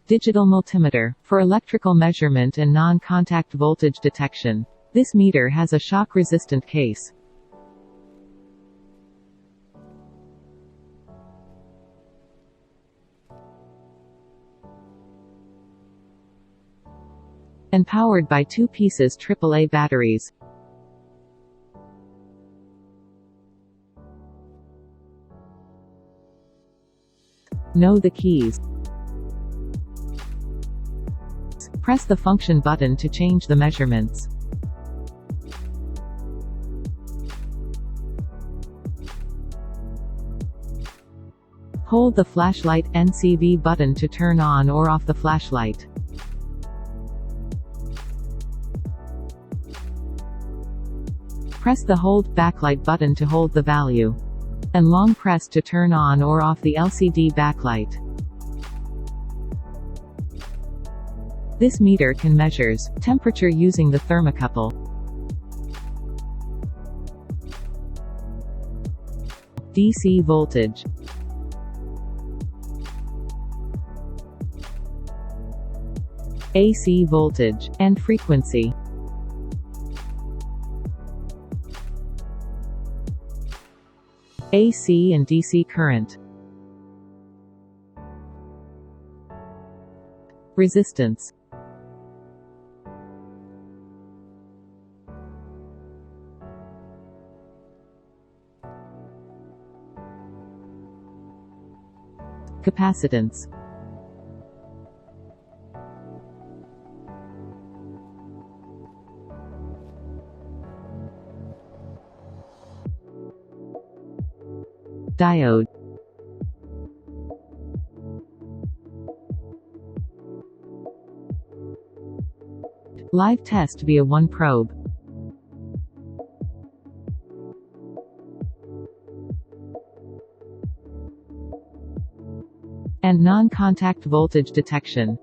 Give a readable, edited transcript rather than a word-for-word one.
Digital multimeter, for electrical measurement and non-contact voltage detection. This meter has a shock-resistant case. And powered by 2 pieces AAA batteries. Know the keys. Press the function button to change the measurements. Hold the flashlight NCV button to turn on or off the flashlight. Press the hold backlight button to hold the value. And long press to turn on or off the LCD backlight. This meter can measures temperature using the thermocouple. DC voltage. AC voltage, and frequency. AC and DC current. Resistance. Capacitance. Diode. Live test via one probe. And non-contact voltage detection.